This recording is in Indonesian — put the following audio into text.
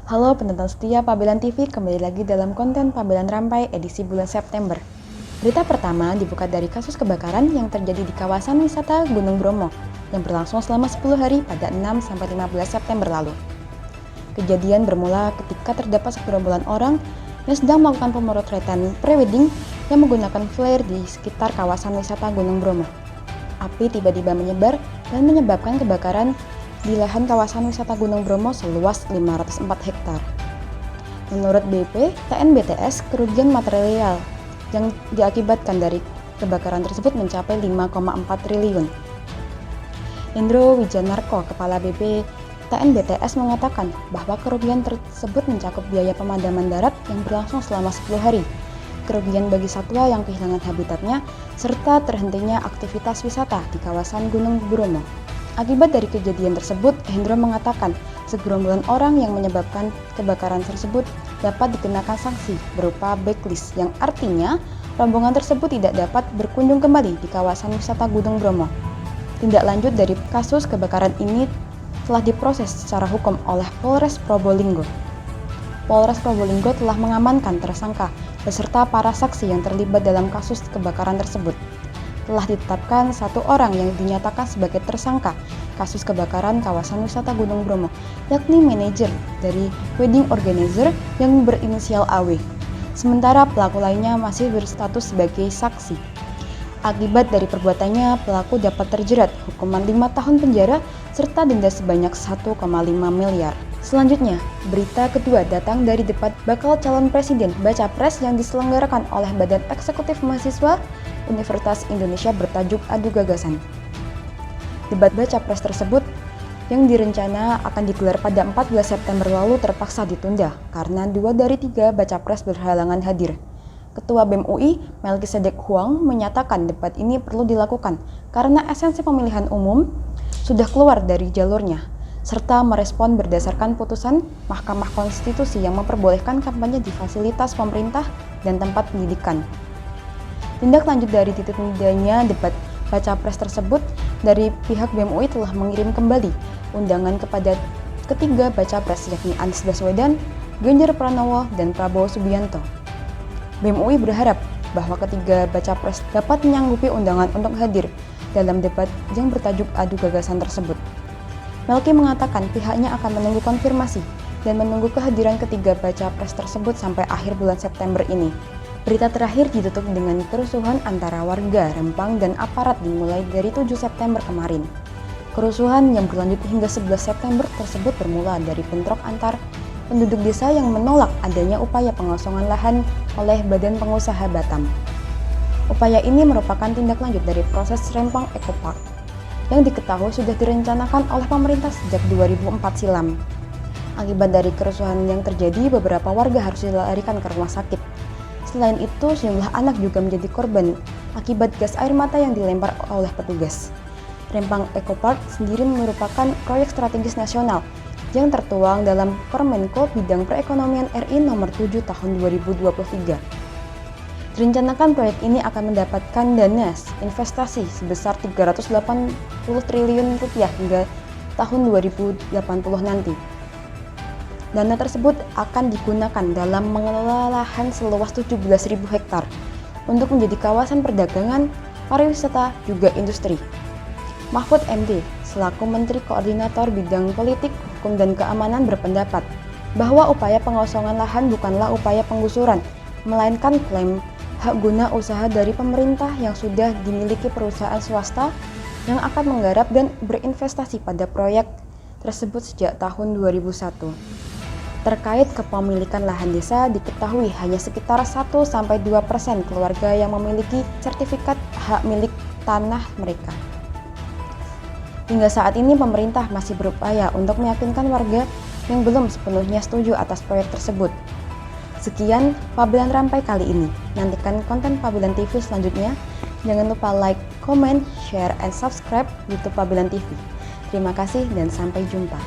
Halo penonton setia Pabelan TV, kembali lagi dalam konten Pabelan Rampai edisi bulan September. Berita pertama dibuka dari kasus kebakaran yang terjadi di kawasan wisata Gunung Bromo yang berlangsung selama 10 hari pada 6-15 September lalu. Kejadian bermula ketika terdapat segerombolan orang yang sedang melakukan pemotretan prewedding yang menggunakan flare di sekitar kawasan wisata Gunung Bromo. Api tiba-tiba menyebar dan menyebabkan kebakaran di lahan kawasan wisata Gunung Bromo seluas 504 hektar. Menurut BP TNBTS, kerugian material yang diakibatkan dari kebakaran tersebut mencapai 5,4 triliun. Indro Wijanarko, Kepala BP TNBTS mengatakan bahwa kerugian tersebut mencakup biaya pemadaman darat yang berlangsung selama 10 hari, kerugian bagi satwa yang kehilangan habitatnya, serta terhentinya aktivitas wisata di kawasan Gunung Bromo. Akibat dari kejadian tersebut, Hendro mengatakan segerombolan orang yang menyebabkan kebakaran tersebut dapat dikenakan sanksi berupa blacklist, yang artinya rombongan tersebut tidak dapat berkunjung kembali di kawasan wisata Gunung Bromo. Tindak lanjut dari kasus kebakaran ini telah diproses secara hukum oleh Polres Probolinggo. Polres Probolinggo telah mengamankan tersangka beserta para saksi yang terlibat dalam kasus kebakaran tersebut. Telah ditetapkan satu orang yang dinyatakan sebagai tersangka kasus kebakaran kawasan wisata Gunung Bromo, yakni manajer dari wedding organizer yang berinisial AW. Sementara pelaku lainnya masih berstatus sebagai saksi. Akibat dari perbuatannya, pelaku dapat terjerat hukuman 5 tahun penjara serta denda sebanyak 1,5 miliar. Selanjutnya, berita kedua datang dari debat bakal calon presiden Baca Pres yang diselenggarakan oleh Badan Eksekutif Mahasiswa Universitas Indonesia bertajuk Adu Gagasan. Debat Baca Pres tersebut yang direncana akan digelar pada 14 September lalu terpaksa ditunda karena 2 dari 3 Baca Pres berhalangan hadir. Ketua BEM UI, Melkisedek Huang, menyatakan debat ini perlu dilakukan karena esensi pemilihan umum sudah keluar dari jalurnya, serta merespon berdasarkan putusan Mahkamah Konstitusi yang memperbolehkan kampanye di fasilitas pemerintah dan tempat pendidikan. Tindak lanjut dari ditundanya debat Baca Pres tersebut, dari pihak BEM UI telah mengirim kembali undangan kepada ketiga Baca Pres, yakni Anies Baswedan, Ganjar Pranowo, dan Prabowo Subianto. BEM UI berharap bahwa ketiga Baca Pres dapat menyanggupi undangan untuk hadir dalam debat yang bertajuk Adu Gagasan tersebut. Melki mengatakan pihaknya akan menunggu konfirmasi dan menunggu kehadiran ketiga Baca Pres tersebut sampai akhir bulan September ini. Berita terakhir ditutup dengan kerusuhan antara warga Rempang dan aparat dimulai dari 7 September kemarin. Kerusuhan yang berlanjut hingga 11 September tersebut bermula dari bentrok antar penduduk desa yang menolak adanya upaya pengosongan lahan oleh Badan Pengusaha Batam. Upaya ini merupakan tindak lanjut dari proses Rempang Eco Park yang diketahui sudah direncanakan oleh pemerintah sejak 2004 silam. Akibat dari kerusuhan yang terjadi, beberapa warga harus dilarikan ke rumah sakit. Selain itu, sejumlah anak juga menjadi korban akibat gas air mata yang dilempar oleh petugas. Rempang Eco Park sendiri merupakan proyek strategis nasional yang tertuang dalam Permenko Bidang Perekonomian RI nomor 7 tahun 2023. Direncanakan proyek ini akan mendapatkan dana investasi sebesar 380 triliun rupiah hingga tahun 2080 nanti. Dana tersebut akan digunakan dalam mengelola lahan seluas 17.000 hektar untuk menjadi kawasan perdagangan, pariwisata, juga industri. Mahfud MD, selaku Menteri Koordinator Bidang Politik, Hukum, dan Keamanan berpendapat bahwa upaya pengosongan lahan bukanlah upaya penggusuran, melainkan klaim hak guna usaha dari pemerintah yang sudah dimiliki perusahaan swasta yang akan menggarap dan berinvestasi pada proyek tersebut sejak tahun 2001. Terkait kepemilikan lahan desa, diketahui hanya sekitar 1-2% keluarga yang memiliki sertifikat hak milik tanah mereka. Hingga saat ini pemerintah masih berupaya untuk meyakinkan warga yang belum sepenuhnya setuju atas proyek tersebut. Sekian Pabelan Rampai kali ini. Nantikan konten Pabelan TV selanjutnya. Jangan lupa like, comment, share, and subscribe YouTube Pabelan TV. Terima kasih dan sampai jumpa.